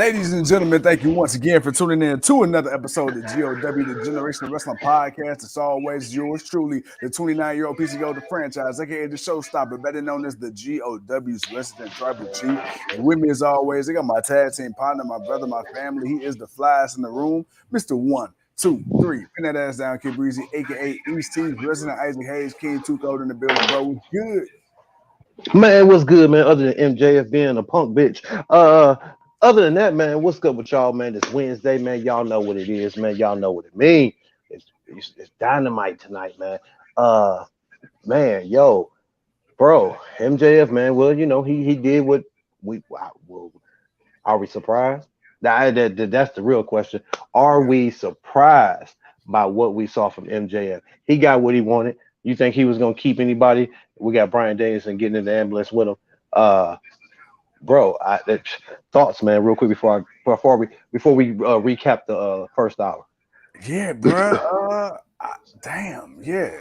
Ladies and gentlemen, thank you once again for tuning in to another episode of GOW, the Generational Wrestling Podcast. It's always yours truly, the 29-year-old PCO of the franchise, aka the showstopper, better known as the GOW's resident tribal chief. And with me, as always, I got my tag team partner, my brother, my family. He is the flyest in the room, Mr. 1, 2, 3. Pin that ass down, Kid Breezy, aka East T's resident Isaac Hayes, King Too Cold in the building, bro. What's good? Man, what's good, man? Other than MJF being a punk bitch. Other than that, man, what's good with y'all, man? This Wednesday, man. Y'all know what it is, man. Y'all know what it means. It's dynamite tonight, man. Man, yo, bro, MJF, man. Well, you know, he did what are we surprised? That's the real question. Are we surprised by what we saw from MJF? He got what he wanted. You think he was gonna keep anybody? We got Bryan Danielson getting in the ambulance with him. Bro, thoughts, man, real quick before we recap the first hour. Yeah, bro. Damn. Yeah.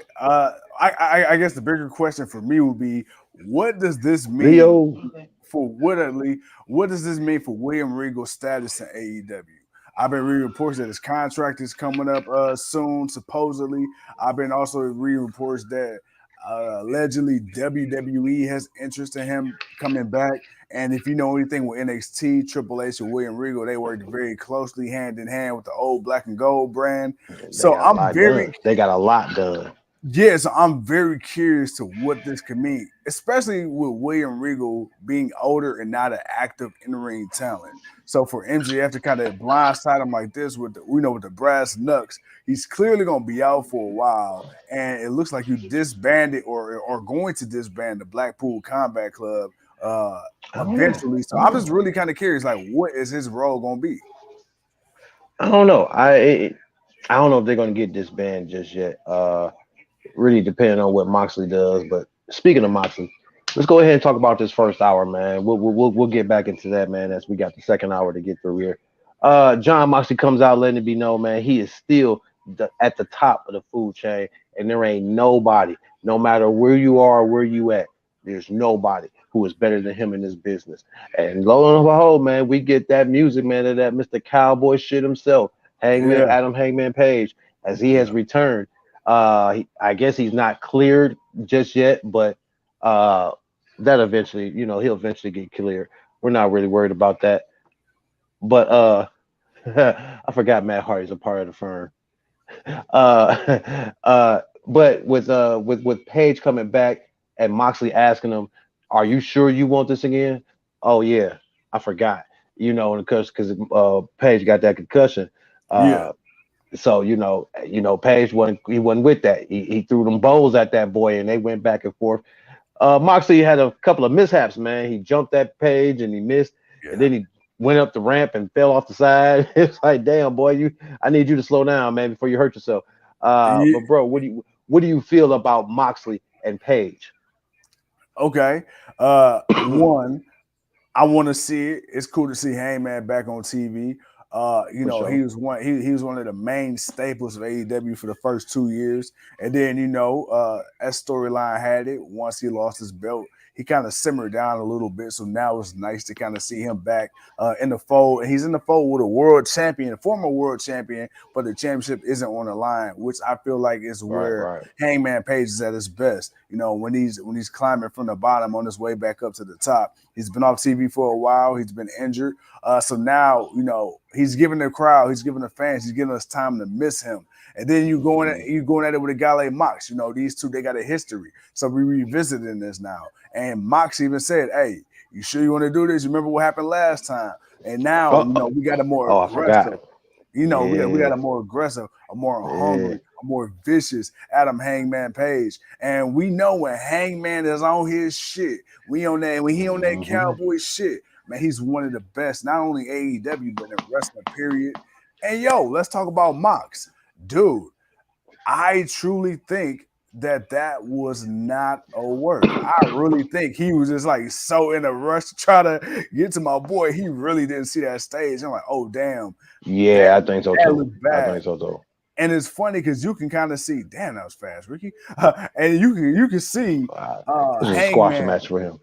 I guess the bigger question for me would be, what does this mean for Woodley? What does this mean for William Regal's status in AEW? I've been reading reports that his contract is coming up soon, supposedly. I've been also reading reports that allegedly WWE has interest in him coming back. And if you know anything with NXT, Triple H and William Regal, they worked very closely hand in hand with the old Black and Gold brand. So they got a lot done. Yeah, so I'm very curious to what this could mean, especially with William Regal being older and not an active in-ring talent. So for MJF to kind of blindside him like this with the brass knucks, he's clearly going to be out for a while. And it looks like you disbanded or going to disband the Blackpool Combat Club eventually. So I'm just really kind of curious, like, what is his role going to be? I don't know. I don't know if they're going to get disbanded just yet. Really depending on what Moxley does. But speaking of Moxley, let's go ahead and talk about this first hour, man. We'll get back into that, man, as we got the second hour to get through here. John Moxley comes out letting it be known, man, he is still at the top of the food chain, and there ain't nobody, no matter where you are or where you at, there's nobody who is better than him in this business. And lo and behold, man, we get that music, man, of that Mr. Cowboy shit himself, Hangman, Adam Hangman Page, as he has returned. I guess he's not cleared just yet, but that eventually, he'll eventually get cleared. We're not really worried about that. But I forgot Matt Hardy's a part of the firm. But with Page coming back and Moxley asking him, "Are you sure you want this again?" "Oh yeah, I forgot." Because Page got that concussion. So Page wasn't with that. He threw them bowls at that boy, and they went back and forth. Moxley had a couple of mishaps, man. He jumped that Page and he missed, and then he went up the ramp and fell off the side. It's like, damn, boy, I need you to slow down, man, before you hurt yourself. But bro, what do you feel about Moxley and Page? Okay, one, I want to see it. It's cool to see Hangman back on TV. Sure. he was one of the main staples of AEW for the first 2 years. And then, as storyline had it, once he lost his belt, he kind of simmered down a little bit. So now it's nice to kind of see him back in the fold. And he's in the fold with a former world champion, but the championship isn't on the line, which I feel like is where Hangman Page is at his best. When he's climbing from the bottom on his way back up to the top. He's been off TV for a while. He's been injured. So now, he's giving the crowd, he's giving the fans, he's giving us time to miss him. And then you going at it with a guy like Mox. These two, they got a history. So we're revisiting this now. And Mox even said, "Hey, you sure you want to do this? You remember what happened last time?" And now, we got a more aggressive. We got a more aggressive, a more hungry, a more vicious Adam Hangman Page. And we know when Hangman is on his shit, when he on that cowboy shit, man, he's one of the best, not only AEW, but in wrestling, period. And let's talk about Mox. Dude, I truly think that was not a work. I really think he was just like so in a rush to try to get to my boy. He really didn't see that stage. I'm like, oh damn. Yeah, I think so too. And it's funny because you can kind of see, damn, that was fast, Ricky. And you can see it's a squash match for him.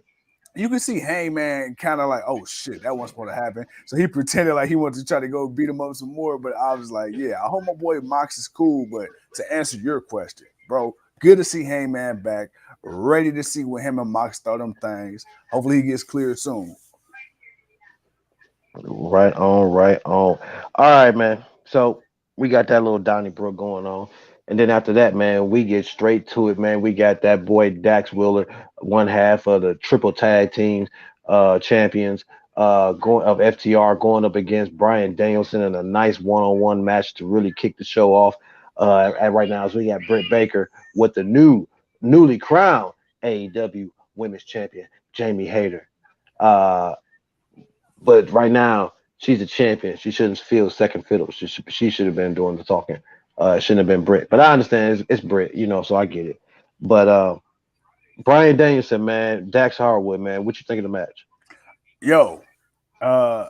you can see Hangman kind of like, oh shit, that wasn't supposed to happen. So he pretended like he wanted to try to go beat him up some more. But I was like, yeah, I hope my boy Mox is cool. But to answer your question, bro, good to see Hangman back. Ready to see what him and Mox throw them things. Hopefully he gets cleared soon. Right on, right on. All right, man. So we got that little Donnybrook going on. And then after that, man, we get straight to it, man. We got that boy Dax Wheeler, one half of the triple tag teams champions going of FTR going up against Bryan Danielson in a nice one-on-one match to really kick the show off. And right now, as we got Britt Baker with the newly crowned AEW Women's Champion, Jamie Hayter. Uh, but right now, she's a champion. She shouldn't feel second fiddle. She should have been doing the talking. It shouldn't have been Britt. But I understand it's Britt, so I get it. But Bryan Danielson, man, Dax Harwood, man, what you think of the match? Yo, I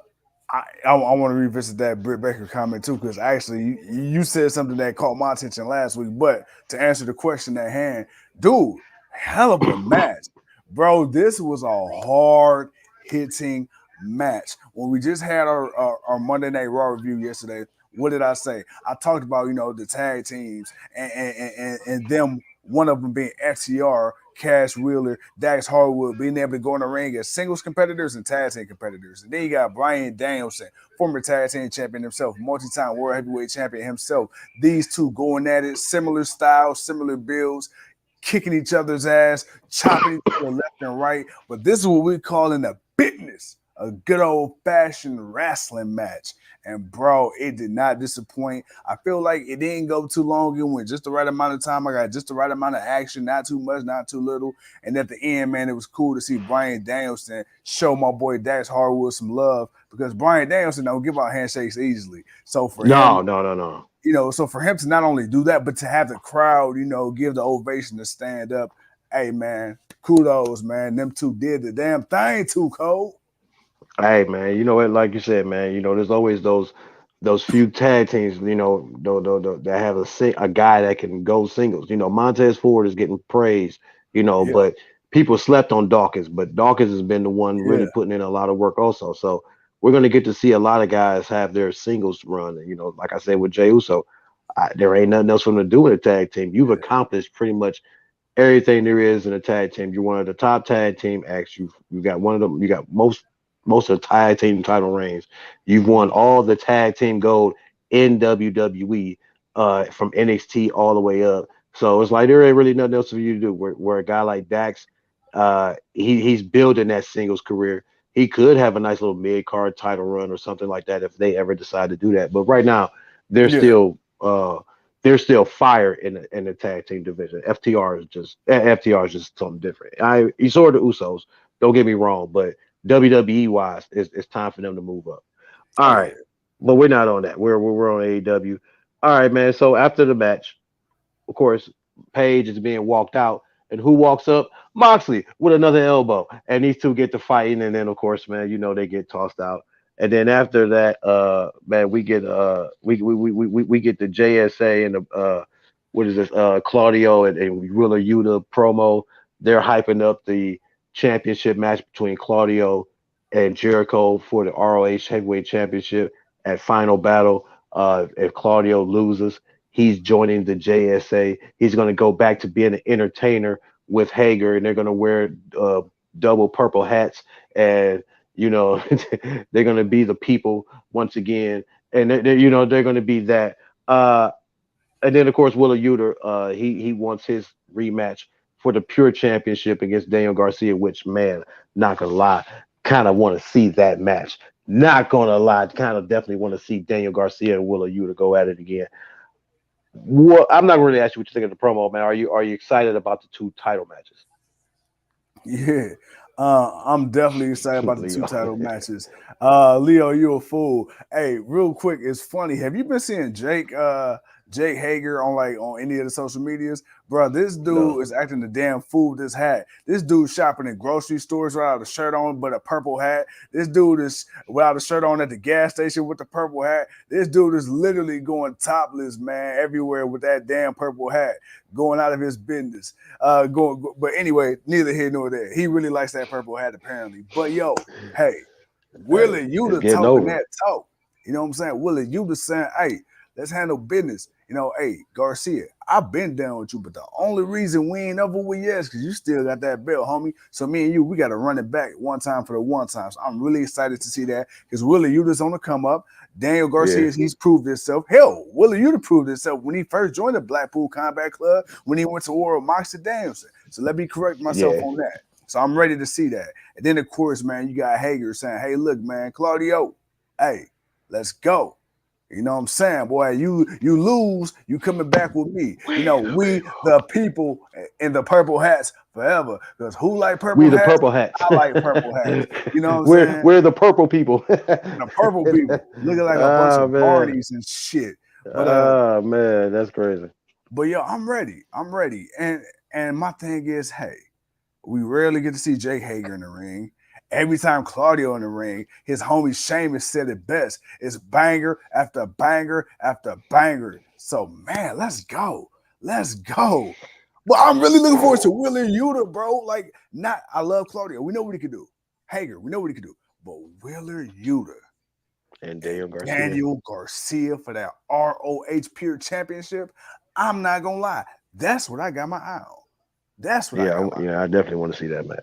want to revisit that Britt Baker comment too, because actually you said something that caught my attention last week. But to answer the question at hand, dude, hell of a match, bro. This was a hard hitting match. When we just had our Monday Night Raw review yesterday, what did I say? I talked about the tag teams and them. One of them being FTR, Cash Wheeler, Dax Harwood being able to go in the ring as singles competitors and tag team competitors. And then you got Bryan Danielson, former tag team champion himself, multi-time world heavyweight champion himself. These two going at it, similar styles, similar builds, kicking each other's ass, chopping each other left and right. But this is what we're calling a business, a good old-fashioned wrestling match. And bro, it did not disappoint. I feel like it didn't go too long. It went just the right amount of time. I got just the right amount of action, not too much, not too little. And at the end, man, it was cool to see Bryan Danielson show my boy Dax Harwood some love, because Bryan Danielson don't give out handshakes easily. So for him, no. So for him to not only do that, but to have the crowd, give the ovation to stand up. Hey man, kudos, man. Them two did the damn thing too, Cole. Hey man, you know what? Like you said, man, there's always those few tag teams, that have a guy that can go singles. Montez Ford is getting praised, Yeah, but people slept on Dawkins, but Dawkins has been the one yeah, really putting in a lot of work also. So we're gonna get to see a lot of guys have their singles run. Like I said with Jey Uso, there ain't nothing else for them to do in a tag team. You've yeah, accomplished pretty much everything there is in a tag team. You're one of the top tag team acts. You got one of them. You got most of the tag team title reigns. You've won all the tag team gold in WWE, from NXT all the way up. So it's like there ain't really nothing else for you to do. Where a guy like Dax, he's building that singles career. He could have a nice little mid card title run or something like that if they ever decide to do that. But right now, they're yeah. still they're still fire in the tag team division. FTR is just something different. You saw the Usos. Don't get me wrong, but WWE wise, it's time for them to move up. All Oh right, yeah. but we're not on that. We're on AEW. All right, man. So after the match, of course, Paige is being walked out, and who walks up? Moxley with another elbow, and these two get to fighting, and then of course, man, they get tossed out. And then after that, man, we get we get the JSA and the what is this? Claudio and Wheeler Yuta promo. They're hyping up the championship match between Claudio and Jericho for the ROH Heavyweight Championship at Final Battle. If Claudio loses, he's joining the JSA. He's going to go back to being an entertainer with Hager, and they're going to wear double purple hats, and they're going to be the people once again, and they're going to be that. And then of course Wheeler Yuta, he wants his rematch for the Pure Championship against Daniel Garcia, which, man, not gonna lie, kind of want to see that match. Not gonna lie, kind of definitely want to see Daniel Garcia and Wheeler Yuta go at it again. Well, I'm not really asking what you think of the promo, man. Are you excited about the two title matches? Yeah, I'm definitely excited about the two Leo. title matches. Leo, you a fool. Hey, real quick, it's funny. Have you been seeing Jake Jake Hager on any of the social medias, bro, this dude is acting the damn fool with this hat. This dude shopping in grocery stores without a shirt on but a purple hat. This dude is without a shirt on at the gas station with the purple hat. This dude is literally going topless, man, everywhere with that damn purple hat, going out of his business. But anyway, neither here nor there. He really likes that purple hat apparently. But yo, hey, Wheeler Yuta talking that talk. You know what I'm saying? Wheeler Yuta saying, hey, let's handle business. You know, hey, Garcia, I've been down with you, but the only reason we ain't over with yet is because you still got that belt, homie. So me and you, we got to run it back one time for the one time. So I'm really excited to see that because Wheeler Yuta's on the come up. Daniel Garcia, he's proved himself. Hell, Wheeler Yuta proved himself when he first joined the Blackpool Combat Club, when he went to war with Moxie Danielson. So let me correct myself on that. So I'm ready to see that. And then, of course, man, you got Hager saying, hey, look, man, Claudio, hey, let's go. You know what I'm saying, boy? You lose, you coming back with me. You know, we the people in the purple hats forever. Because who like purple hats? We the purple hats. I like purple hats. You know what I'm saying? We're the purple people. The purple people looking like a bunch of Barneys and shit. But man, that's crazy. But yo, I'm ready. And my thing is, hey, we rarely get to see Jake Hager in the ring. Every time Claudio in the ring, his homie Sheamus said it best. It's banger after banger after banger. So, man, let's go. Let's go. But I'm really looking forward to Wheeler Yuta, bro. I love Claudio. We know what he can do. Hager, we know what he can do. But Wheeler Yuta and Daniel Garcia for that ROH Pure Championship, I'm not going to lie. That's what I got my eye on. That's what I definitely want to see that, man.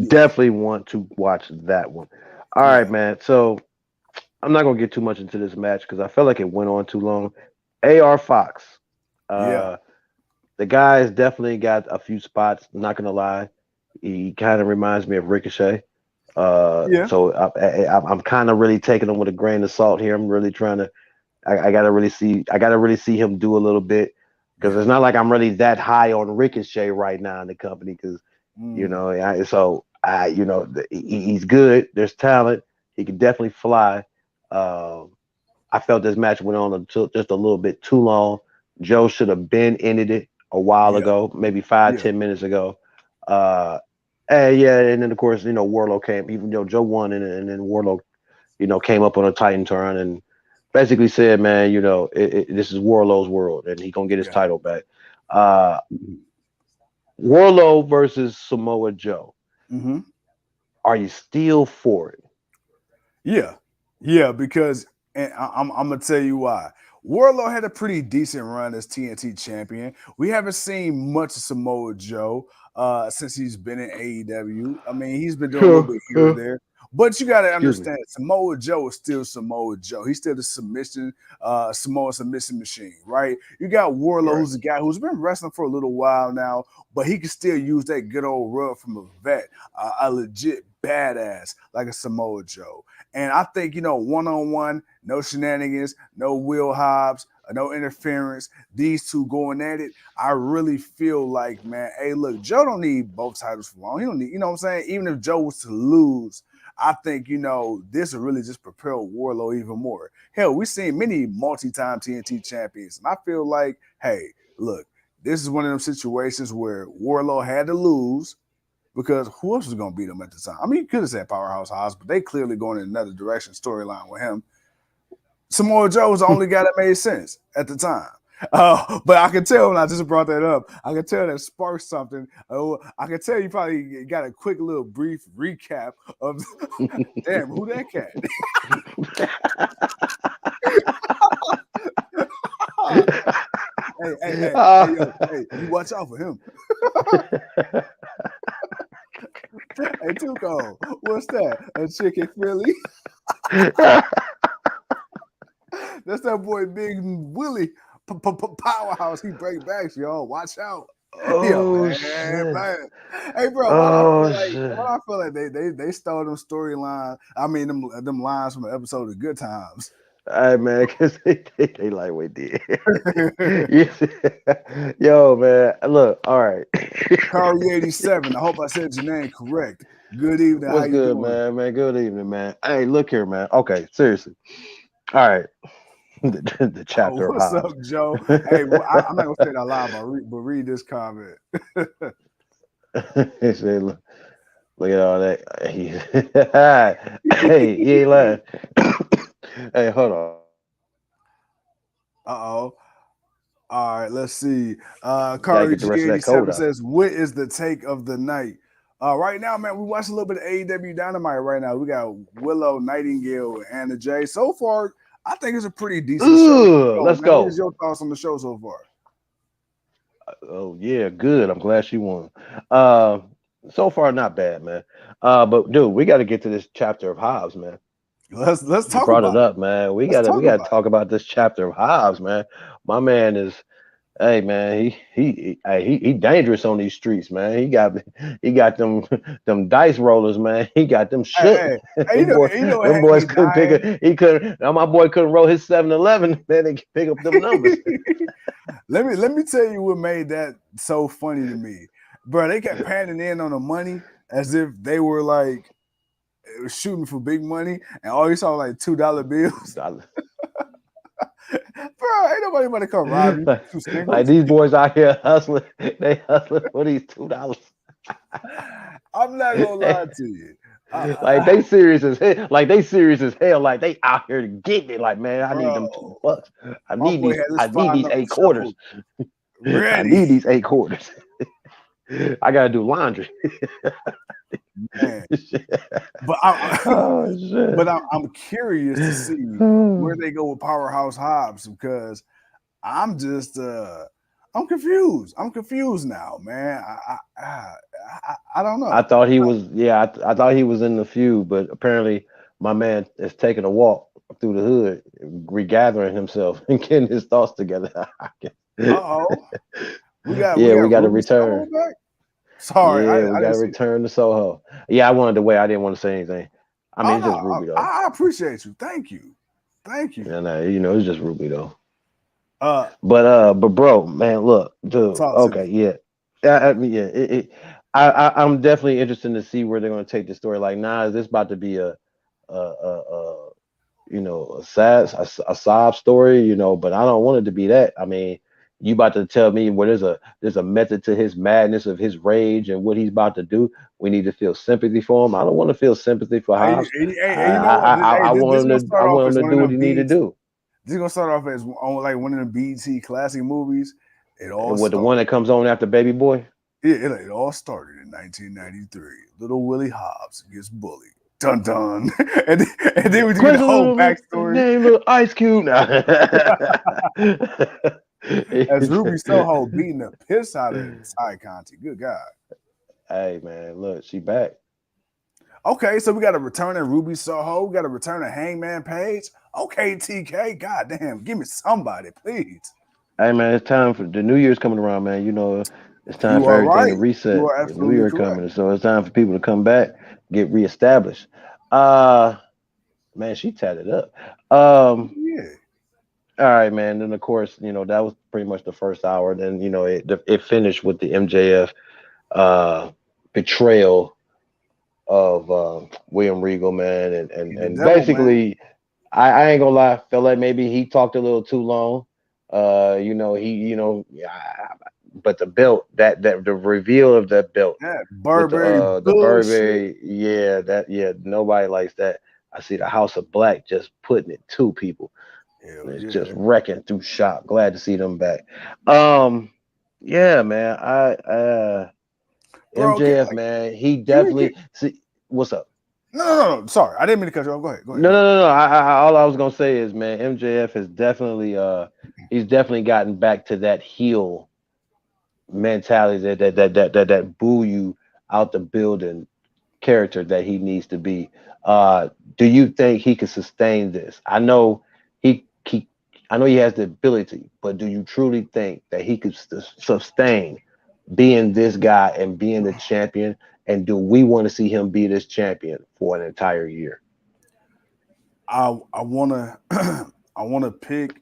Definitely want to watch that one. All right, man. So I'm not gonna get too much into this match because I felt like it went on too long. AR Fox. The guy has definitely got a few spots, I'm not gonna lie. He kind of reminds me of Ricochet. So I'm kind of really taking him with a grain of salt here. I'm really trying to I gotta really see him do a little bit. Because it's not like I'm really that high on Ricochet right now in the company. Because he's good. There's talent. He can definitely fly. I felt this match went on just a little bit too long. Joe should have been ended it a while ago, maybe 5-10 minutes ago. And then of course Wardlow came. Even though Joe won, and then Wardlow, came up on a Titan turn and basically said, man, this is Wardlow's world, and he's gonna get his title back. Wardlow versus Samoa Joe. Mm-hmm. Are you still for it? Yeah, because I'm gonna tell you why. Wardlow had a pretty decent run as TNT champion. We haven't seen much of Samoa Joe since he's been in AEW. I mean, he's been doing a little bit here and there. But you got to understand, Samoa Joe is still Samoa Joe. He's still the Samoa submission machine, right? You got Wardlow, who's a guy who's been wrestling for a little while now, but he can still use that good old rub from a vet, a legit badass like a Samoa Joe. And I think, one-on-one, no shenanigans, no Will Hobbs, no interference, these two going at it, I really feel like, man, hey, look, Joe don't need both titles for long. He don't need, you know what I'm saying? Even if Joe was to lose, I think, this will really just propel Wardlow even more. Hell, we've seen many multi-time TNT champions. And I feel like, hey, look, this is one of them situations where Wardlow had to lose because who else was going to beat him at the time? I mean, you could have said Powerhouse Hobbs, but they clearly going in another direction storyline with him. Samoa Joe was the only guy that made sense at the time. But I can tell when I just brought that up, I can tell that sparked something. I can tell you probably got a quick little brief recap of damn, who that cat? Hey, you watch out for him. Hey, Tuco, what's that? A chicken Philly? That's that boy Big Willie. Powerhouse, he break backs, y'all. Watch out. Oh, man. Hey, bro, I feel like they stole them storyline. I mean, them lines from the episode of Good Times. All right, man, because they lightweight did. Yo, man, look, all right. Curry 87. I hope I said your name correct. Good evening. What's how you good, doing? man? Good evening, man. Hey, look here, man. Okay, seriously. All right. the chapter of What's Hobbs. up, Joe? Hey, well, I'm not gonna say that loud, but read this comment. He said, look at all that. Hey, he ain't lying. Hey, hold on. Uh-oh. All right, let's see. Gotta Carly get the rest of that code G87 out. says, what is the take of the night? Right now, man, we watched a little bit of AEW Dynamite right now. We got Willow, Nightingale, and Anna Jay. So far, I think it's a pretty decent show. Let's Man, what go. is your thoughts on the show so far? Oh yeah, good. I'm glad she won. So far not bad, man. But dude, we got to get to this chapter of Hobbs, man. Let's You talk brought about it up, man. We Let's gotta talk about this chapter of Hobbs, man. My man is, hey man, he dangerous on these streets, man. He got them dice rollers, man. He got them shook. Hey, what Them had boys me couldn't pick dying? it. He couldn't. Now my boy couldn't roll his 7-Eleven. Man, they could pick up them numbers. Let me tell you what made that so funny to me, bro. They kept panning in on the money as if they were like shooting for big money, and all you saw was like $2 bills. Bro, ain't nobody about to come rob you. Like these boys out here hustling. They hustling for these $2. I'm not gonna lie to you. Like they serious as hell. Like they serious as hell. Like they out here to get it. Like, man, I need them $2. I need these 8 quarters. I need these 8 quarters. I gotta do laundry. Man. But I'm curious to see where they go with Powerhouse Hobbs, because I'm just I'm confused. I'm confused now, man. I don't know. I thought he was, I thought he was in the feud, but apparently my man is taking a walk through the hood, regathering himself and getting his thoughts together. We got to return. Sorry, yeah, we got to return to Soho. Yeah, I wanted to wait. I didn't want to say anything. I mean, it's just Ruby though. I appreciate you. Thank you. And it's just Ruby though. But bro, man, look, dude. Okay, I'm definitely interested to see where they're going to take the story. Like, is this about to be a sob story? But I don't want it to be that. I mean, you about to tell me where there's a method to his madness, of his rage, and what he's about to do. We need to feel sympathy for him. I don't want to feel sympathy for Hobbs. I want him to do what he need to do. This is gonna start off as like one of the BET classic movies. The one that comes on after Baby Boy. It all started in 1993. Little Willie Hobbs gets bullied. Dun dun. and then we do the whole backstory. Name little Ice Cube. As Ruby Soho beating the piss out of Ty Conti. Good God. Hey man, look, she back. Okay, so we got a return of Ruby Soho. We got a return of Hangman Page. Okay, TK. God damn, give me somebody, please. Hey man, it's time for the New Year's coming around, man. It's time for everything to reset. The New Year coming, so it's time for people to come back, get reestablished. Man, she tatted up. Yeah. All right, man. Then of course, that was pretty much the first hour. Then it finished with the MJF betrayal of William Regal, man, and basically, man. I ain't gonna lie, felt like maybe he talked a little too long. But the belt, that the reveal of that belt, Burberry, the Burberry, nobody likes that. I see the House of Black just putting it to people. It's just wrecking through shop. Glad to see them back. Yeah, man. MJF, man, he definitely see what's up. No. Sorry, I didn't mean to cut you off. Go ahead. No. All I was gonna say is, man, MJF has definitely he's definitely gotten back to that heel mentality, that boo you out the building character that he needs to be. Do you think he can sustain this? I know he has the ability, but do you truly think that he could sustain being this guy and being the champion? And do we want to see him be this champion for an entire year? I wanna pick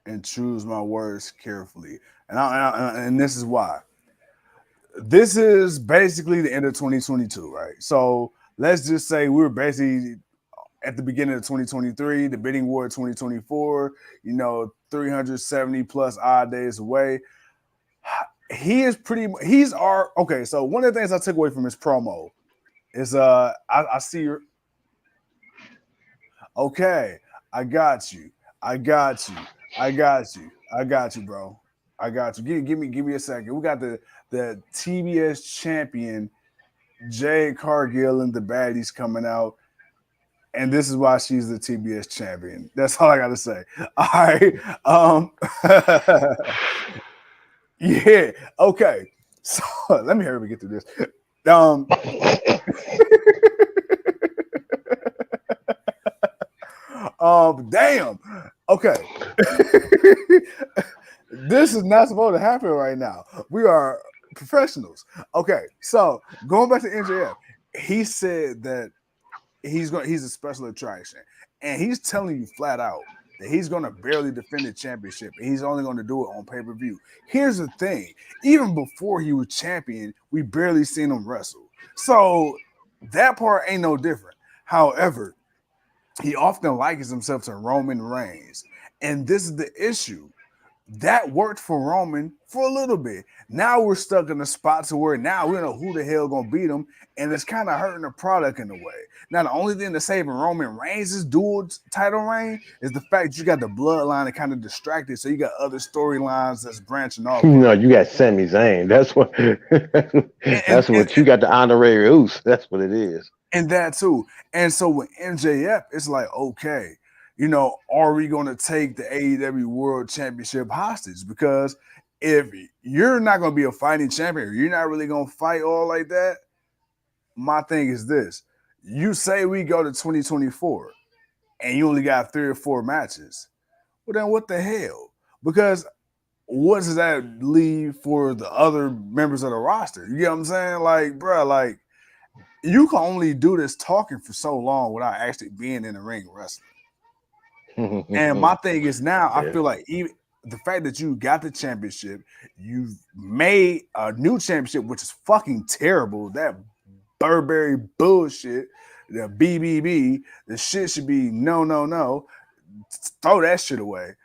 and choose my words carefully, and this is why. This is basically the end of 2022, right? So let's just say we're basically at the beginning of 2023, the bidding war 2024, 370 plus odd days away. He's our okay. So one of the things I took away from his promo is I see your okay. I got you, bro. I got you. Give me a second. We got the TBS champion Jade Cargill and the baddies coming out. And this is why she's the TBS champion. That's all I gotta say. All right. Yeah. Okay. So let me hurry up and get through this. Damn. Okay. This is not supposed to happen right now. We are professionals. Okay. So going back to MJF, he said that he's a special attraction, and he's telling you flat out that he's going to barely defend the championship, and he's only going to do it on pay-per-view. Here's the thing: even before he was champion, we barely seen him wrestle, so that part ain't no different. However, he often likens himself to Roman Reigns, and this is the issue. That worked for Roman for a little bit. Now we're stuck in a spot to where now we don't know who the hell gonna beat him, and it's kind of hurting the product in a way. Now, the only thing that's saving Roman Reigns' dual title reign is the fact that you got the bloodline that kind of distracted, so you got other storylines that's branching off. No, you got Sami Zayn. That's what what you got, the honorary Oos. That's what it is. And that too. And so with MJF, it's like, okay, are we going to take the AEW World Championship hostage? Because if you're not going to be a fighting champion, you're not really going to fight all like that. My thing is this: you say we go to 2024 and you only got 3 or 4 matches. Well, then what the hell? Because what does that leave for the other members of the roster? You get what I'm saying? Like, bro, like you can only do this talking for so long without actually being in the ring wrestling. And my thing is now, I feel like even the fact that you got the championship, you've made a new championship, which is fucking terrible. That Burberry bullshit, the BBB, the shit should be no. Throw that shit away.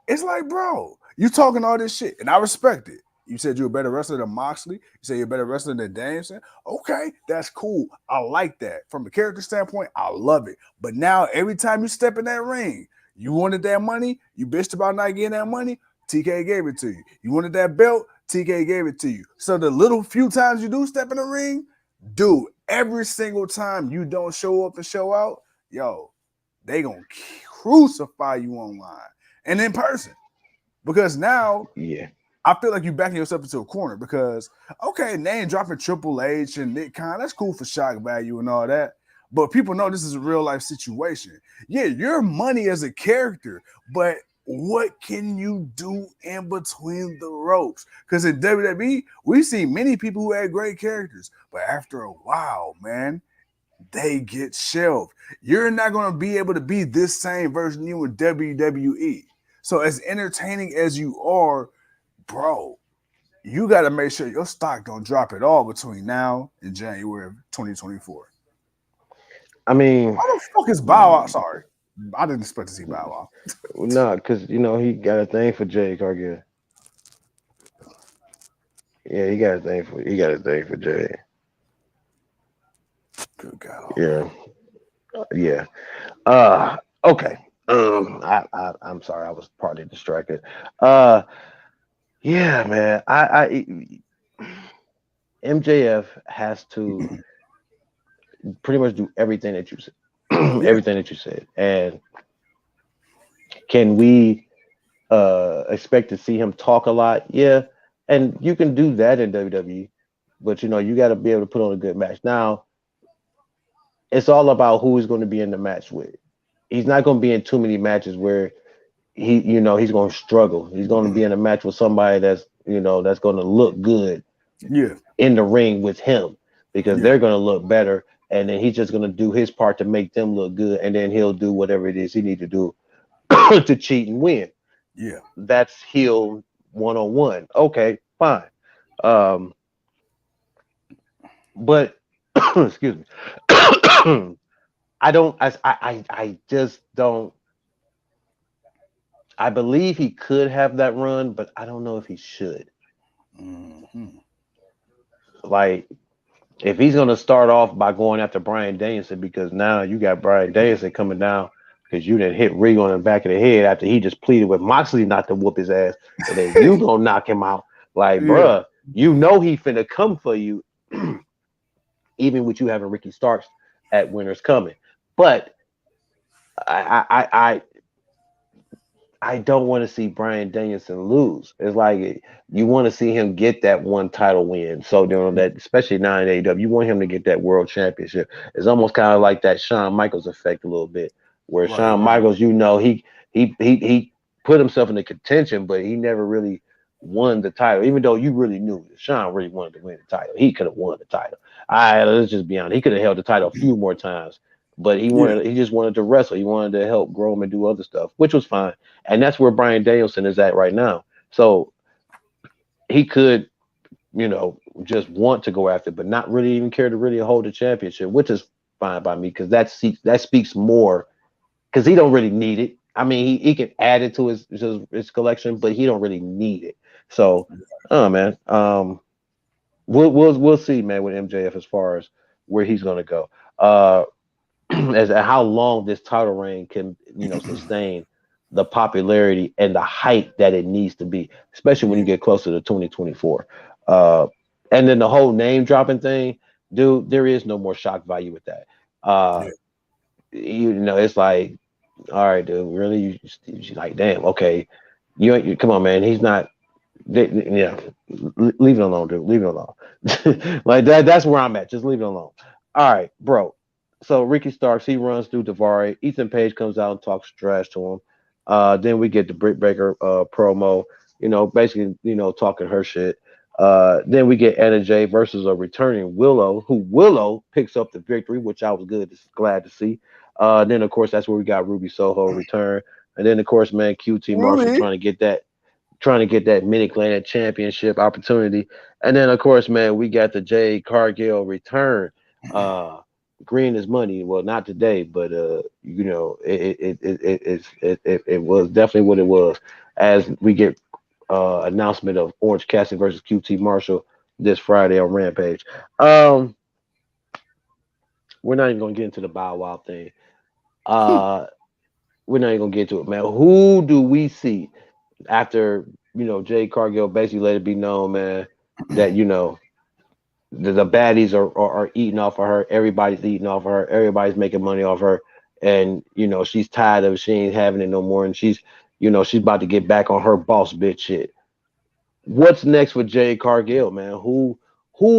It's like, bro, you talking all this shit, and I respect it. You said you're a better wrestler than Moxley. You say you're a better wrestler than Danielson. Okay, that's cool. I like that. From a character standpoint, I love it. But now every time you step in that ring, you wanted that money, you bitched about not getting that money, TK gave it to you. You wanted that belt, TK gave it to you. So the little few times you do step in the ring, dude, every single time you don't show up and show out, yo, they gonna crucify you online and in person. Because now, I feel like you're backing yourself into a corner because, okay, name dropping Triple H and Nick Khan, that's cool for shock value and all that. But people know this is a real life situation. Yeah, you're money as a character, but what can you do in between the ropes? Because in WWE, we've seen many people who had great characters, but after a while, man, they get shelved. You're not going to be able to be this same version of you in WWE. So as entertaining as you are, bro, you got to make sure your stock don't drop at all between now and January of 2024. I mean, how the fuck is Bow Wow? Sorry, I didn't expect to see Bow Wow. No, because he got a thing for Jade Cargill. Yeah, he got a thing for Jade. Good God. Yeah. Okay. I'm sorry, I was partly distracted. Yeah, man. MJF has to pretty much do everything that you said. Everything that you said. And can we expect to see him talk a lot? Yeah. And you can do that in WWE, but you got to be able to put on a good match. Now, it's all about who he's going to be in the match with. He's not going to be in too many matches where he's going to struggle. He's going to be in a match with somebody that's that's going to look good in the ring with him because they're going to look better. And then he's just going to do his part to make them look good. And then he'll do whatever it is he needs to do to cheat and win. Yeah. That's heel one-on-one. Okay, fine. But excuse me. I don't. I just don't. I believe he could have that run, but I don't know if he should. Mm-hmm. Like, if he's gonna start off by going after Bryan Danielson, because now you got Bryan Danielson coming down because you didn't hit Rig on the back of the head after he just pleaded with Moxley not to whoop his ass, and then you gonna knock him out. Like, Yeah. bruh, you know he finna come for you, even with you having Ricky Starks at Winners Coming. But I I don't want to see Bryan Danielson lose. It's like you want to see him get that one title win. So you know that, especially now in AEW, you want him to get that world championship. It's almost kind of like that Shawn Michaels effect a little bit, where Right. Shawn Right. Michaels, you know, he put himself into contention, but he never really won the title. Even though you really knew that Shawn really wanted to win the title, he could have won the title. Let's just be honest, he could have held the title a few more times, but Yeah. he just wanted to wrestle. He wanted to help grow him and do other stuff, which was fine, and that's where Bryan Danielson is at right now. So he could, you know, just want to go after, but not really even care to really hold the championship, which is fine by me because that speaks more because he don't really need it. I mean, he can add it to his collection, but he don't really need it. So, oh man, we'll see, man, with MJF as far as where he's gonna go. As to how long this title reign can, you know, sustain the popularity and the height that it needs to be, especially when Yeah. you get closer to 2024. Uh, and then the whole name dropping thing, dude, there is no more shock value with that. Uh, Yeah. you know, it's like, all right, dude, really? You like, damn, okay, you come on, man. He's not. Yeah, leave it alone, dude. Leave it alone. Like that. That's where I'm at. Just leave it alone. All right, bro. So Ricky Starks, he runs through Davari. Ethan Page comes out and talks trash to him. Then we get the Britt Baker promo. You know, basically, you know, talking her shit. Then we get Anna Jay versus a returning Willow, who Willow picks up the victory, which I was glad to see. Then of course that's where we got Ruby Soho return, and then of course, man, QT Marshall Really? trying to get that Mid Atlantic Championship opportunity. And then, of course, man, we got the Jade Cargill return. Uh, green is money. Well, not today, but you know, it was definitely what it was. As we get announcement of Orange Cassidy versus QT Marshall this Friday on Rampage. Um, we're not even gonna get into the Bow Wow thing. Uh, we're not even gonna get to it, man. Who do we see after, you know, Jay Cargill basically let it be known, man, that, you know, the baddies are eating off of her. Everybody's eating off of her. Everybody's making money off her. And, you know, she's tired of it. She ain't having it no more. And she's, you know, she's about to get back on her boss bitch shit. What's next with Jay Cargill, man? Who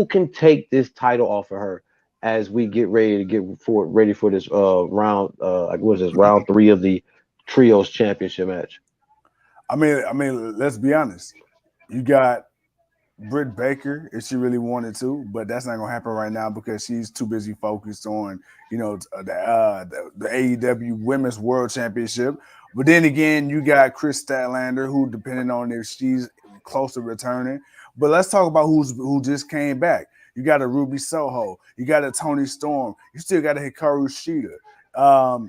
can take this title off of her as we get ready to ready for this round like what is this, round 3 of the trios championship match? Let's be honest. You got Britt Baker if she really wanted to, but that's not gonna happen right now because she's too busy focused on, you know, the AEW Women's World Championship. But then again, you got Chris Statlander, who, depending on if she's close to returning. But let's talk about who just came back. You got a Ruby Soho, you got a Tony Storm, you still got a Hikaru Shida.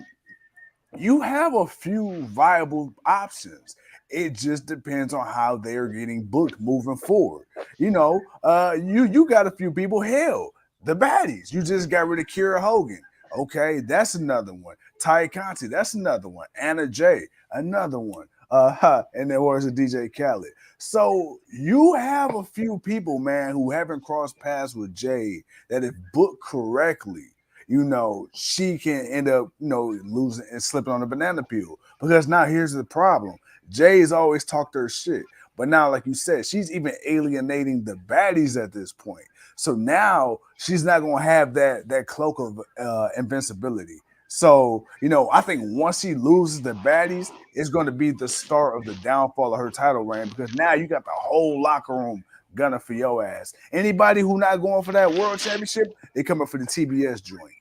You have a few viable options. It just depends on how they're getting booked moving forward. You know, you got a few people. Hell, the baddies. You just got rid of Kira Hogan. Okay, that's another one. Ty Conti, that's another one. Anna Jay, another one. And there was a DJ Khaled. So you have a few people, man, who haven't crossed paths with Jay that if booked correctly, you know, she can end up, you know, losing and slipping on a banana peel. Because now here's the problem. Jay's always talked her shit. But now, like you said, she's even alienating the baddies at this point. So now she's not gonna have that cloak of invincibility. So, you know, I think once she loses the baddies, it's going to be the start of the downfall of her title reign because now you got the whole locker room gunning for your ass. Anybody who not going for that world championship, they coming for the TBS joint.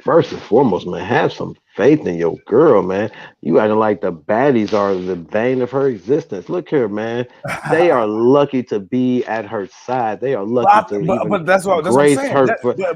First and foremost, man, have some faith in your girl, man. You acting like the baddies are the bane of her existence. Look here, man. They are lucky to be at her side. They are lucky to even but that's what I'm grace saying. her.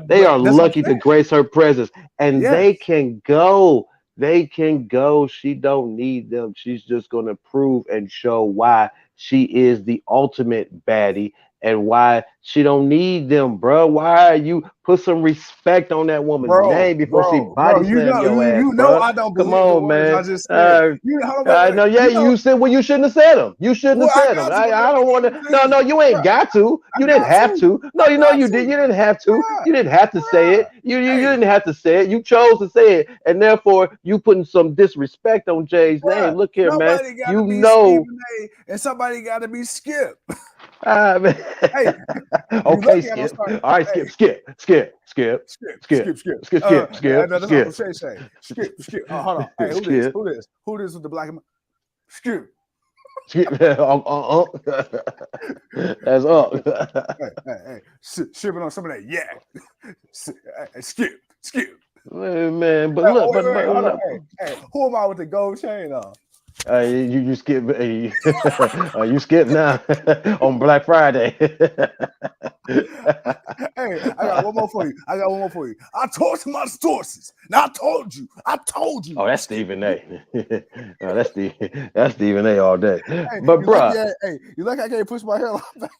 They But are that's what I'm lucky to saying. grace her presence, and Yes, they can go. They can go. She don't need them. She's just gonna prove and show why she is the ultimate baddie and why she don't need them, bro. Why are you put some respect on that woman's name before she bro. body slam your ass, You know bro? I don't Come believe the on, words I man. just said. You hold on, wait, wait. No, yeah, You know, you said well, you shouldn't have said them. You shouldn't have well, I said them. got to. I don't want to. No, no, you ain't Bro, got to. I You didn't got have to. to. No, I you know got you did. to. You didn't have to. Bruh, You didn't have to say it. You Hey, didn't have to say it. You chose to say it, and therefore you putting some disrespect on Jay's name. bruh, Look here, man. somebody got to You be know. Stephen A. and somebody got to be Skip. Man. Hey, you Okay, lucky I don't Skip. start. All right, Hey, Skip, skip, skip, skip, skip, skip. skip, skip, skip, That's Uncle skip, Shay Shay. Skip. Hold on. Hey, who this? skip. Who this with the black? Skip. Skip. That's up. Hey. Shipping on some of that yak. Skip. Man, but look, Wait, hold on. Hey, who am I with the gold chain on? you skip you skip now on Black Friday. Hey, I got one more for you. I told you my sources. Now I told you. Oh, that's Stephen A. No, that's Stephen A. all day. Hey, But bruh, you like I can't push my hair back.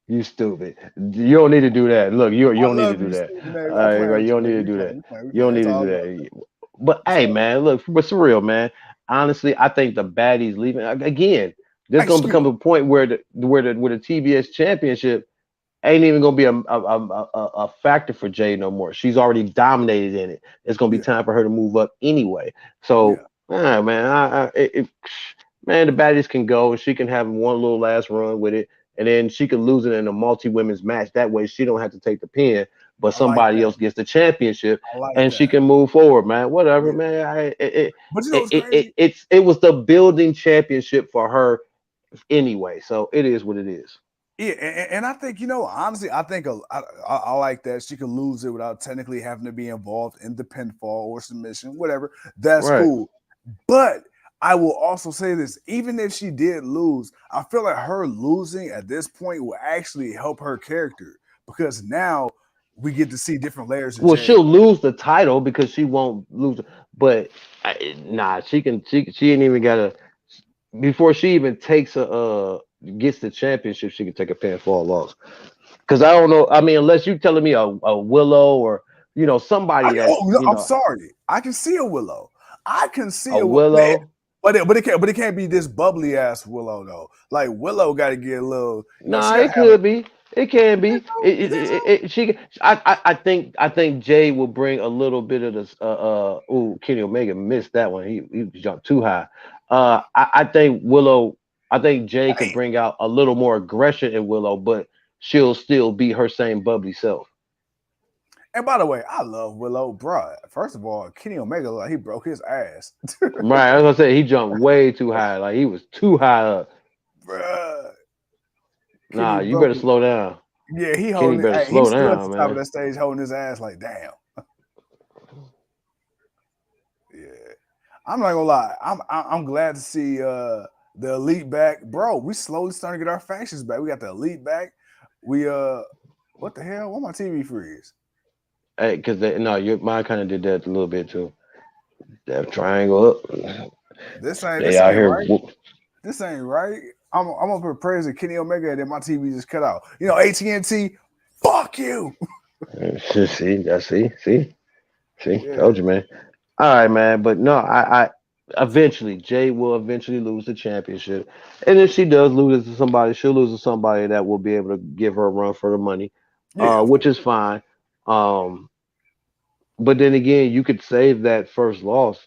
you stupid. You don't need to do that. Look, you I don't need to love do you, that. Stephen A. I'm playing with You you, don't need baby. to do that. We You don't playing. need It's to do all love. that. But hey, man, look, for real, man. Honestly, I think the baddies leaving again. There's gonna Excuse become a point where the TBS championship ain't even gonna be a factor for Jay no more. She's already dominated in it. It's gonna be Yeah, time for her to move up anyway. So, yeah. man, man, the baddies can go and she can have one little last run with it, and then she can lose it in a multi-women's match. That way, she don't have to take the pin, but I like somebody that. else gets the championship, I like and she that. can move forward, man. Whatever, Yeah. man. But you know what's crazy? It was the building championship for her anyway. So it is what it is. Yeah, and I think honestly, I think I like that she could lose it without technically having to be involved in the pinfall or submission, whatever. That's Right. cool. But I will also say this: even if she did lose, I feel like her losing at this point will actually help her character because now we get to see different layers of Well, Jade. she'll lose the title because she won't lose. But nah, she can. She ain't even got to before she even takes gets the championship. She can take a pinfall loss. Because I don't know. I mean, unless you telling me a Willow or somebody that No, I'm sorry. I can see a Willow. I can see a a Willow. Willow. But it can't be this bubbly ass Willow though. Like Willow got to get a little, she Nah, got to it have a. could be. It can be. You think so? She. I think Jay will bring a little bit of this. Ooh, Kenny Omega missed that one. He jumped too high. I think Willow. I think Jay could bring out a little more aggression in Willow, but she'll still be her same bubbly self. And by the way, I love Willow, bruh. First of all, Kenny Omega, like he broke his ass, Right. I was gonna say he jumped way too high. Like he was too high up. bruh. Kenny Nah, you broke better it. slow down. Yeah, he Kenny holding it. better Hey, he's slow still at the down, top of man. that stage, holding his ass like, damn. Yeah, I'm not gonna lie. I'm glad to see the elite back, bro. We slowly starting to get our factions back. We got the elite back. We what the hell? Why my TV freeze? Hey, because no, your mine kind of did that a little bit too. That triangle up. They This out ain't here. right. This ain't right. I'm gonna put praise Kenny Omega, and then my TV just cut out. AT&T. Fuck you. See, Yeah, told you, man. All right, man. But no, I eventually Jay will eventually lose the championship, and if she does lose it to somebody, she'll lose to somebody that will be able to give her a run for the money, yeah, of which course. is fine. Um, but then again, you could save that first loss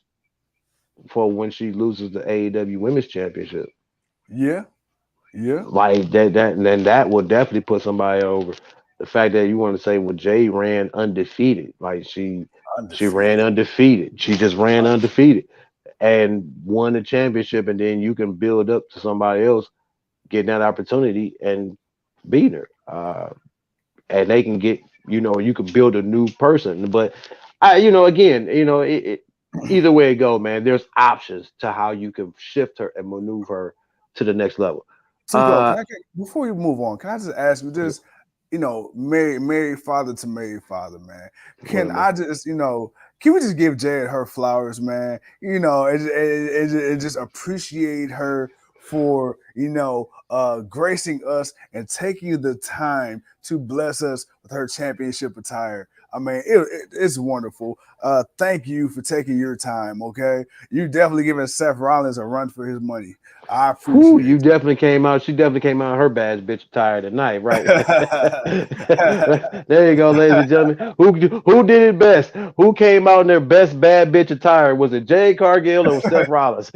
for when she loses the AEW Women's Championship. Yeah, yeah. Like then that will definitely put somebody over. The fact that you want to say, well, Jay ran undefeated, like she ran Undefeated. undefeated. She just ran undefeated and won the championship, and then you can build up to somebody else getting that opportunity and beat her, and they can get you can build a new person. But Again, either way it go, man. There's options to how you can shift her and maneuver her to the next level. So, go. Before we move on, can I just ask you, just married father to married father, man? Can I just, can we just give Jared her flowers, man? And just appreciate her for gracing us and taking the time to bless us with her championship attire. I mean, it's wonderful. Thank you for taking your time. Okay, you definitely giving Seth Rollins a run for his money. I Who appreciate you definitely came out. She definitely came out her bad bitch attire tonight, right? There you go, ladies and gentlemen. Who did it best? Who came out in their best bad bitch attire? Was it Jay Cargill or Seth Rollins?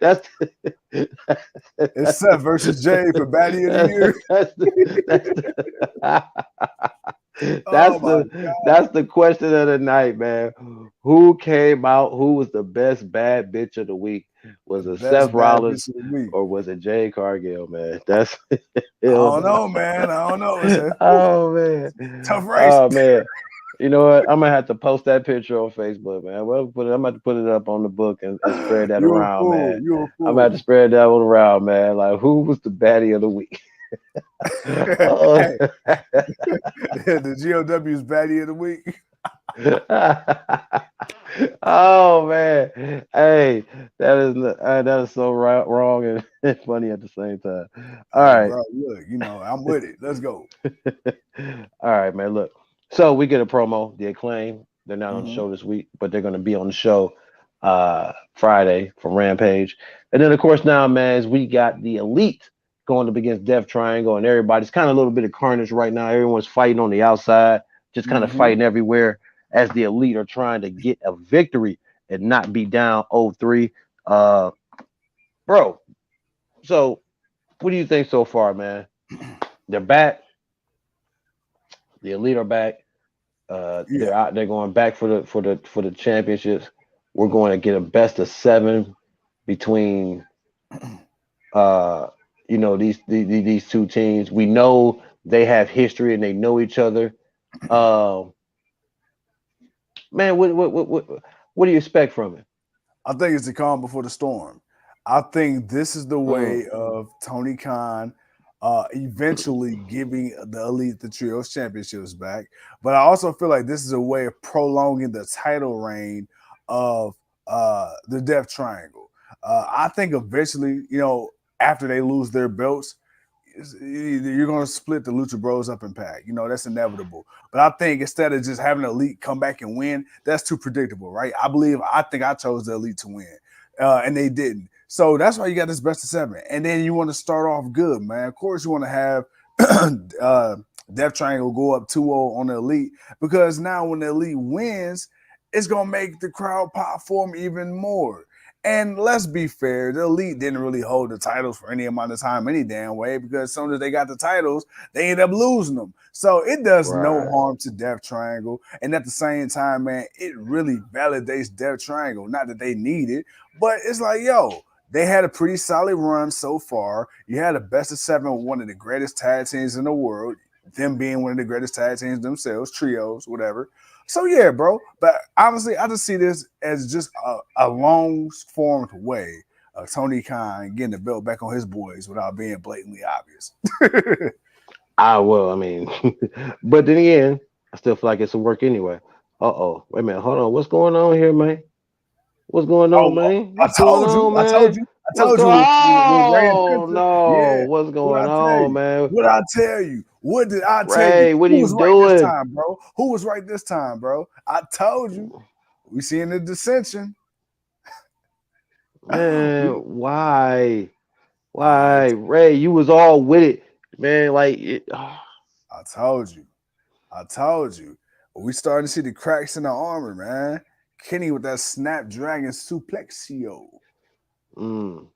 That's it's Seth versus Jay for baddie of the year. That's the question of the night, man. Who came out? Who was the best bad bitch of the week? Was it Seth Rollins or was it Jay Cargill, man? That's I don't know, man. I don't know. Oh man, tough race. Oh man. You know what? I'm gonna have to post that picture on Facebook, man. Well, I'm gonna have to put it up on the book and spread that around, man. I'm gonna have to spread that one around, man. Like, who was the baddie of the week? The GOW's baddie of the week. Oh man, hey, that is so wrong and funny at the same time. All right, bro, look, I'm with it. Let's go. All right, man. Look, so we get a promo. The Acclaim, they're not on the show this week, but they're going to be on the show Friday from Rampage. And then, of course, now, man, we got the Elite going up against Death Triangle, and everybody's kind of a little bit of carnage right now. Everyone's fighting on the outside, just kind of fighting everywhere as the Elite are trying to get a victory and not be down 0-3. Bro, so what do you think so far, man? They're back. The Elite are back. They're out. They're going back for the championships. We're going to get a best of 7 between these two teams. We know they have history and they know each other. Man, what do you expect from it? I think it's the calm before the storm. I think this is the way of Tony Khan eventually giving the Elite the Trios championships back. But I also feel like this is a way of prolonging the title reign of the Death Triangle. I think eventually, after they lose their belts, you're going to split the Lucha Bros up in pack. That's inevitable. But I think instead of just having the Elite come back and win, that's too predictable, right? I think I chose the Elite to win, and they didn't. So that's why you got this best of 7. And then you want to start off good, man. Of course, you want to have Death Triangle go up 2-0 on the Elite, because now when the Elite wins, it's going to make the crowd pop for them even more. And let's be fair, the Elite didn't really hold the titles for any amount of time any damn way, because as soon as they got the titles, they ended up losing them. So it does no harm to Death Triangle. And at the same time, man, it really validates Death Triangle. Not that they need it, but it's like, yo, they had a pretty solid run so far. You had a best of 7 with one of the greatest tag teams in the world, them being one of the greatest tag teams themselves, trios, whatever. So yeah, bro. But honestly, I just see this as just a long-formed way of Tony Khan getting the belt back on his boys without being blatantly obvious. I mean, but then again, I still feel like it's a work anyway. Wait a minute, hold on. What's going on here, man? What's going on, man? I told you. Oh no! What's going on, man? What I tell you? What did I tell Ray, you? what are you Who was doing? Right this time, bro? Who was right this time, bro? I told you. We seeing the dissension. Man, why? Ray, you was all with it, man. Like I told you. We starting to see the cracks in the armor, man. Kenny with that Snapdragon Suplexio. I'm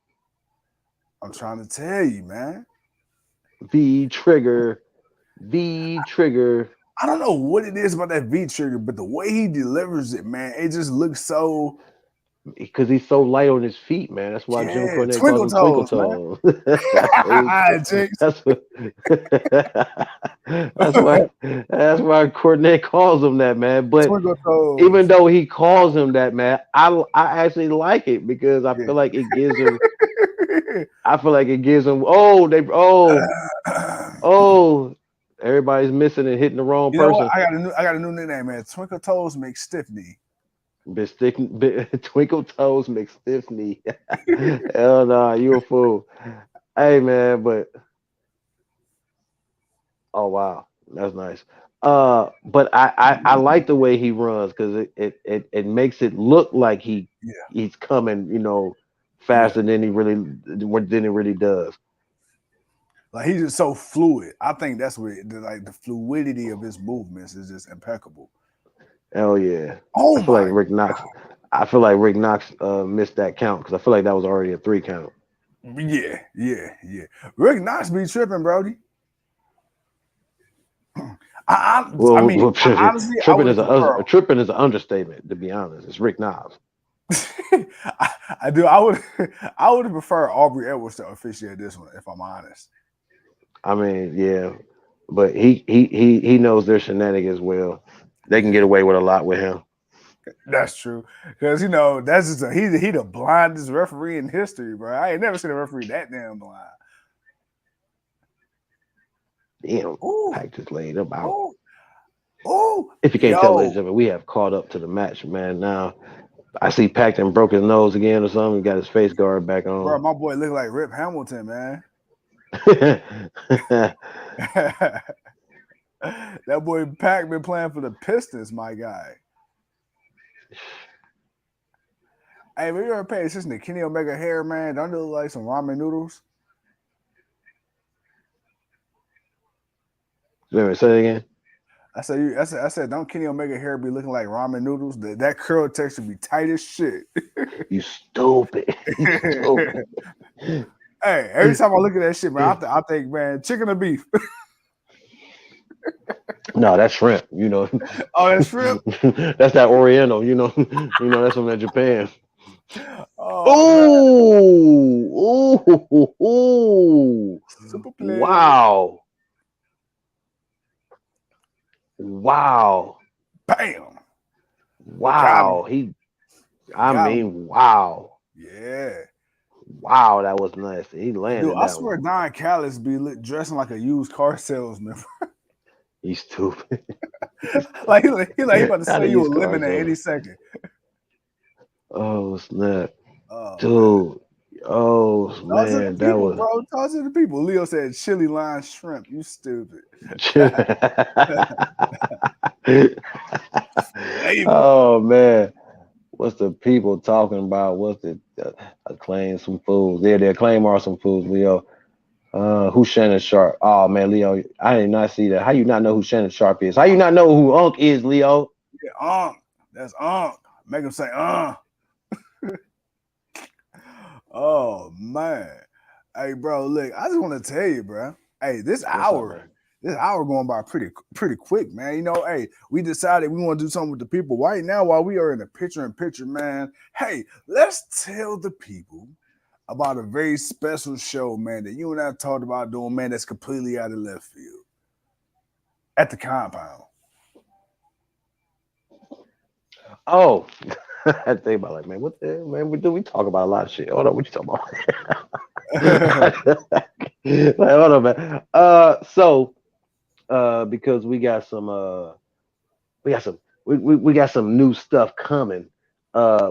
trying to tell you, man. V trigger. I don't know what it is about that V trigger, but the way he delivers it, man, it just looks so Because he's so light on his feet, man. That's why Jim Yeah, Cornette calls twinkle him Twinkle toes, Toes. man. that's what that's why Cornette calls him that, man. But Twinkle even toes. though he calls him that, man, I actually like it because I Yeah. feel like it gives him. I feel like it gives him. Oh, everybody's missing and hitting the wrong You know what? person. I got a new nickname, man. Twinkle toes make stiff knee. Twinkle Toes McStiffney. Hell nah, you a fool. Hey man, but oh wow, that's nice. But I like the way he runs because it makes it look like Yeah, he's coming, yeah. faster than he really does. Like he's just so fluid. I think that's what the fluidity of his movements is just impeccable. Hell yeah. Oh I feel like my Rick Knox. I feel like Rick Knox missed that count because I feel like that was already a 3 count. Yeah. Rick Knox be tripping, Brody. I mean, honestly, I would prefer. Tripping is an understatement. To be honest, it's Rick Knox. I do. I would prefer Aubrey Edwards to officiate this one, if I'm honest. I mean, yeah, but he knows their shenanigans well. They can get away with a lot with him. That's true, because that's just he the blindest referee in history, bro. I ain't never seen a referee that damn blind. Damn, Pac just laid him out. Oh, if you can't tell, ladies and gentlemen, we have caught up to the match, man. Now I see Pac done broke his nose again or something. Got his face guard back on. Bro, my boy look like Rip Hamilton, man. That boy Pac been playing for the Pistons, my guy. Hey, have you ever paid attention to Kenny Omega hair, man? Don't it look like some ramen noodles? Let me say it again. I said, don't Kenny Omega hair be looking like ramen noodles? That curl texture be tight as shit. You stupid. You stupid. Hey, every time I look at that shit, man, I think, man, chicken or beef. No, that's shrimp. Oh, that's shrimp. That's that Oriental. That's from that Japan. Oh, Ooh. Super play. Wow. Bam. Wow. Wow. Yeah. Wow, that was nice. He landed. Dude, I swear Don Callis be dressing like a used car salesman. He's stupid. like he about to sell you a lemon at any second. Oh snap. Oh, dude. Man. Oh man, that was. Bro, talk to the people. Leo said chili line shrimp. You stupid. Oh man, what's the people talking about? What's the acclaim some fools? Yeah, they acclaim are some fools, Leo. Who's Shannon Sharp? Oh man, Leo, I did not see that. How you not know who Shannon Sharp is? How you not know who Unk is, Leo? Yeah, Unk. That's Unk. Make him say Oh man. Hey bro, look, I just want to tell you, bro. Hey, this hour going by pretty quick, man. Hey, we decided we want to do something with the people right now while we are in the picture, man. Hey, let's tell the people about a very special show, man, that you and I talked about doing, man, that's completely out of left field at the compound. Oh, I think about man, what the hell, man? We talk about a lot of shit. Hold on, what you talking about? Hold on, man. So because we got some new stuff coming.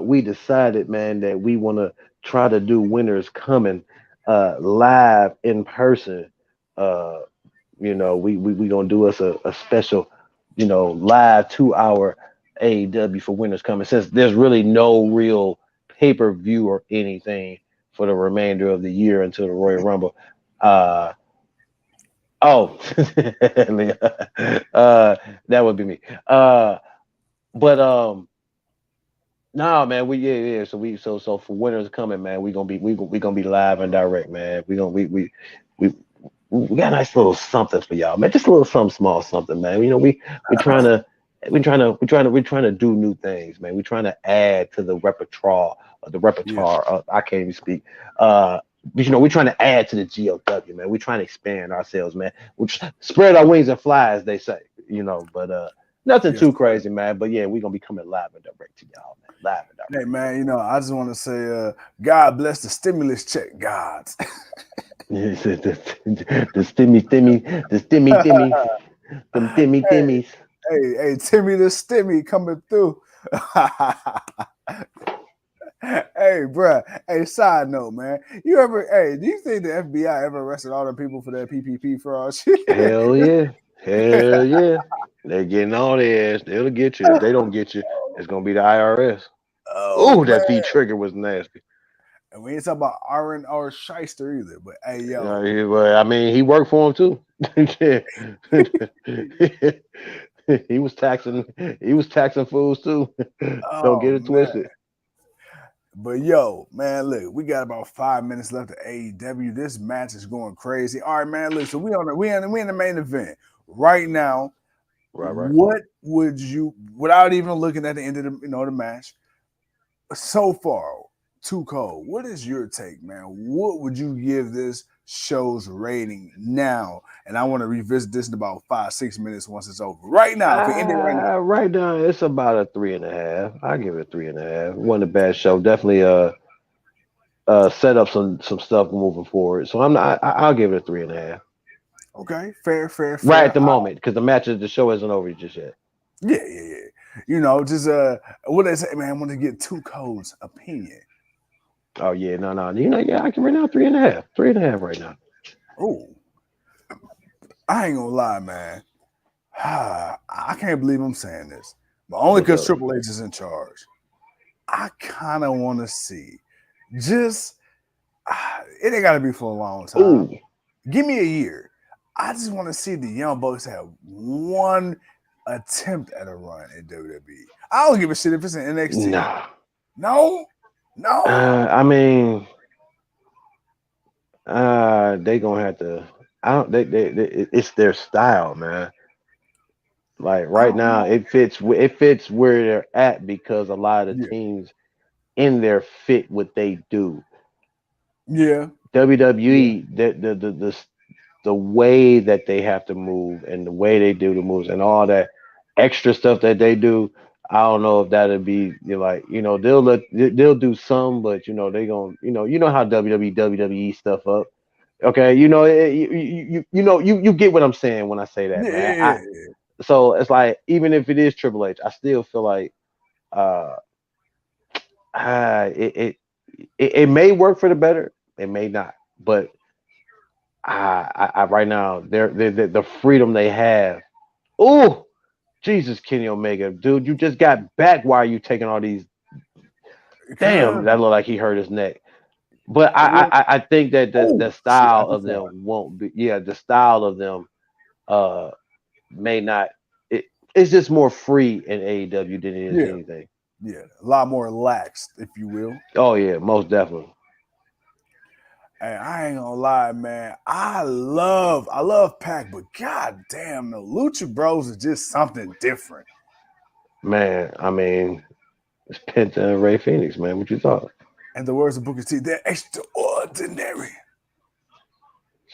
We decided, man, that we want to try to do Winners Coming live in person. We gonna do us a special, live 2-hour AEW for Winners Coming, since there's really no real pay-per-view or anything for the remainder of the year until the Royal Rumble. That would be me. No, man, so for Winners Coming, man, we gonna be live and direct, man. We got a nice little something for y'all, man. Just a little something small, something, man. We trying to we're trying to do new things, man. We're trying to add to the repertoire I can't even speak. But we're trying to add to the GOW, man. We're trying to expand ourselves, man. We spread our wings and fly, as they say, but nothing too crazy, man. But yeah, we're gonna be coming live and direct to y'all, man. Live and direct. Hey man, I just want to say God bless the stimulus check gods. the stimmy, them timmies. Hey, Timmy the Stimmy coming through. Hey, bruh. Hey, side note, man. Do you think the FBI ever arrested all the people for that PPP fraud shit? Hell yeah. Hell yeah. They're getting all their ass. They'll get you. If they don't get you, it's gonna be the IRS. Oh, Oh, man. that V trigger was nasty. And we ain't talking about Aaron or Shyster either. But hey, yo. I mean, he worked for him too. He was taxing fools too. Don't get it twisted. But yo, man, look, we got about 5 minutes left of AEW. This match is going crazy. All right, man. Look, so we in the main event right now. Right. What would you, without even looking at the end of the match, so far, too cold? What is your take, man? What would you give this show's rating now? And I want to revisit this in about 5-6 minutes once it's over. Right now, if we end it right now. Right now, it's about a 3.5. I give it a 3.5. Wasn't a bad show. Definitely set up some stuff moving forward. So I'll give it a 3.5. Okay, fair. Right at the moment, because the show isn't over just yet. Yeah. Just what they say, man. I want to get Too Cold's opinion. Oh yeah, no. I can right now 3.5. 3.5 right now. Oh, I ain't gonna lie, man. I can't believe I'm saying this, but only because Triple H is in charge. I kind of want to see. Just it ain't got to be for a long time. Ooh. Give me a year. I just want to see the Young Bucks have one attempt at a run in WWE. I don't give a shit if it's in NXT. No. I mean, they gonna have to. It's their style, man. Like right now, it fits where they're at because a lot of the teams in there fit what they do. Yeah. WWE, the way that they have to move and the way they do the moves and all that extra stuff that they do, I don't know if that'll be they'll do some, but they gonna how WWE stuff up. Okay, you get what I'm saying when I say that, man. So it's like even if it is Triple H, I still feel like it may work for the better, it may not, but I right now the freedom they have. Oh, Jesus, Kenny Omega, dude, you just got back. Why are you taking all these? Damn, that looked like he hurt his neck. But I think that the style of them won't be. Yeah, the style of them may not. It's just more free in AEW than it is anything. Yeah, a lot more relaxed, if you will. Oh yeah, most definitely. Hey, I ain't gonna lie, man. I love Pac, but god damn, the Lucha Bros is just something different. Man, I mean, it's Penta and Ray Phoenix, man. What you thought? And the words of Booker T, they're extraordinary.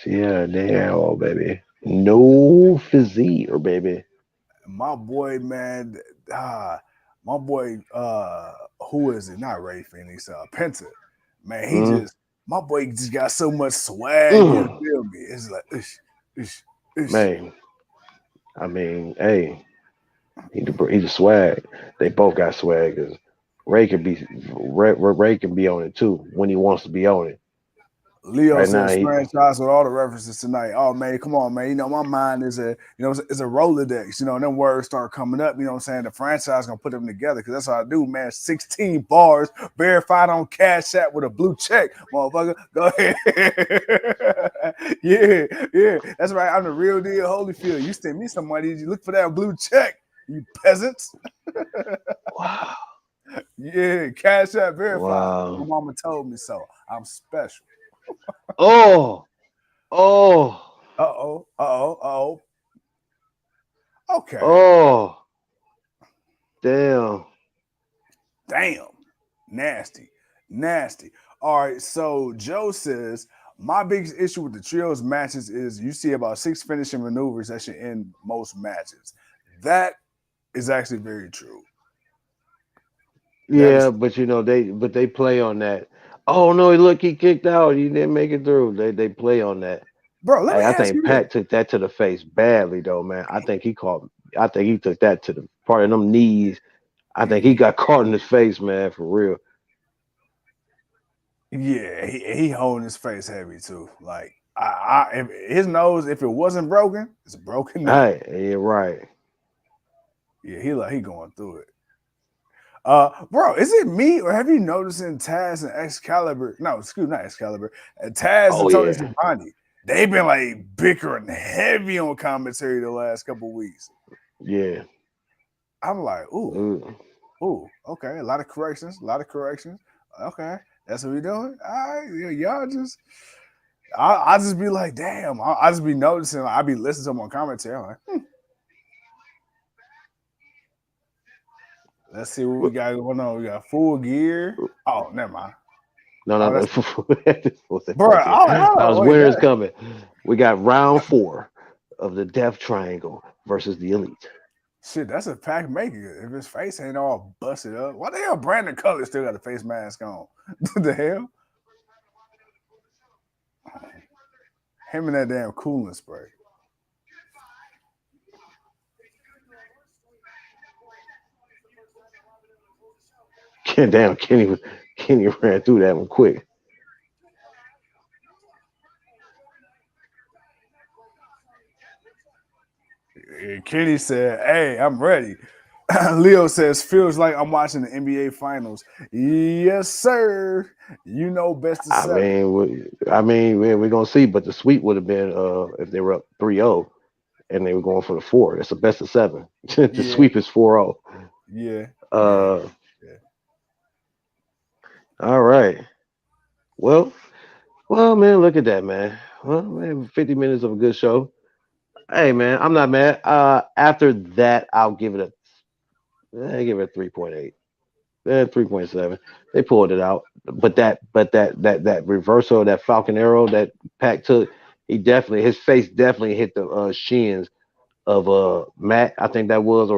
Yeah, damn, baby. No physique, baby. My boy, man, my boy, who is it? Not Ray Phoenix, Penta. Man, he just, my boy just got so much swag. You feel me? It's like, man. I mean, hey, he's a swag. They both got swag. Cause Ray can be on it too when he wants to be on it. Leo right says franchise with all the references tonight. Oh man, come on, man. My mind is a Rolodex. Them words start coming up. You know what I'm saying? The franchise gonna put them together because that's how I do, man. 16 bars verified on Cash App with a blue check, motherfucker. Go ahead. yeah. That's right. I'm the real deal, Holyfield. You send me some money. You look for that blue check, you peasants. Wow. Yeah, Cash App verified. Wow. My mama told me so. I'm special. Oh. Okay. Oh. Damn. Nasty. All right, so Joe says, my biggest issue with the trios matches is you see about 6 finishing maneuvers that should end most matches. That is actually very true. Yeah, but they play on that. Oh no, look, he kicked out. He didn't make it through. They play on that. Bro, let me Hey, I ask think you this. Pat took that to the face badly though, man. I think he took that to the part of them knees. I think he got caught in his face, man, for real. Yeah, he holding his face heavy too. Like if his nose, if it wasn't broken, it's broken now. Hey, yeah, right. Yeah, he going through it. Bro, is it me or have you noticed in Taz and Excalibur? No, excuse me, not Excalibur. Taz and Tony Schiavone, they've been like bickering heavy on commentary the last couple weeks. Yeah. I'm like, ooh, okay, a lot of corrections. Okay, that's what we doing. All right, y'all just. I just be like, damn. I just be noticing. I be listening to them on commentary. I'm like, let's see what we got going on. We got Full Gear. Oh, never mind. No. Bro, Winners coming. We got round 4 of the Death Triangle versus the Elite. Shit, that's a pack maker. If his face ain't all busted up, why the hell Brandon Cutler still got a face mask on? What the hell? Him and that damn cooling spray. Damn, Kenny ran through that one quick. Kenny said, "Hey, I'm ready." Leo says, "Feels like I'm watching the NBA Finals." Yes, sir. You know, best of 7. We're gonna see, but the sweep would have been if they were up 3-0 and they were going for the 4. It's a best of 7. The sweep is 4-0. Yeah. All right. Well, man, look at that, man. Well, man, 50 minutes of a good show. Hey, man, I'm not mad. After that, I'll give it a 3.8. 3.7. They pulled it out, but that reversal of that Falcon Arrow that Pac took, his face definitely hit the shins of Matt. I think that was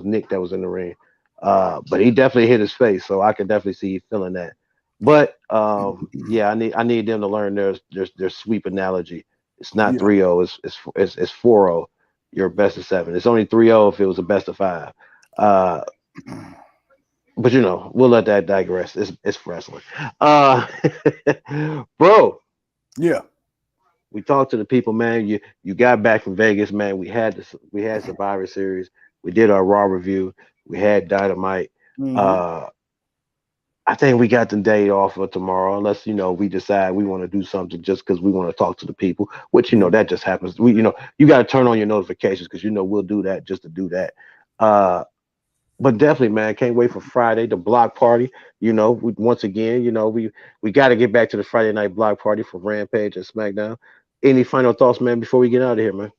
Nick that was in the ring. But he definitely hit his face, so I could definitely see feeling that. But yeah, I need them to learn their sweep analogy. It's not 3-0. It's 4-0. You're best of 7. It's only 3-0 if it was a best of 5. But we'll let that digress. It's wrestling. Bro. Yeah. We talked to the people, man. You got back from Vegas, man. We had Survivor Series. We did our Raw review. We had Dynamite. Mm-hmm. I think we got the day off for tomorrow, unless we decide we want to do something just because we want to talk to the people. Which that just happens. You got to turn on your notifications because we'll do that just to do that. But definitely, man, can't wait for Friday, the block party. Once again, we got to get back to the Friday night block party for Rampage and SmackDown. Any final thoughts, man, before we get out of here, man?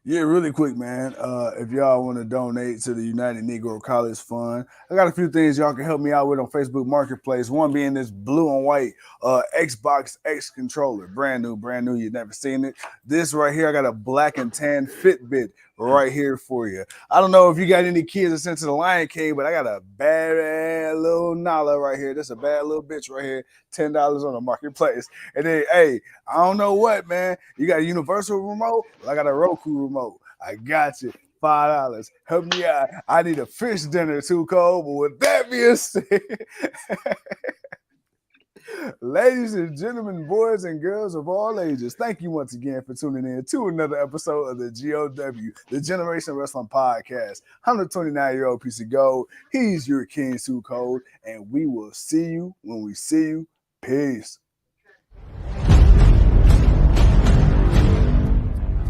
Yeah, really quick, man. If y'all want to donate to the United Negro College Fund, I got a few things y'all can help me out with on Facebook Marketplace. One being this blue and white Xbox X controller, brand new. You've never seen it. This right here, I got a black and tan Fitbit right here for you. I don't know if you got any kids that sent to the Lion King, but I got a bad little Nala right here. That's a bad little bitch right here. $10 on the Marketplace. And then, hey, I don't know what, man. You got a universal remote? Well, I got a Roku remote. I got you. $5. Help me out. I need a fish dinner too, Cole. But with that being said, ladies and gentlemen, boys and girls of all ages, thank you once again for tuning in to another episode of the GOW, the Generation Wrestling Podcast. I'm the 29-year-old piece of gold. He's your King Too Cold, and we will see you when we see you. Peace.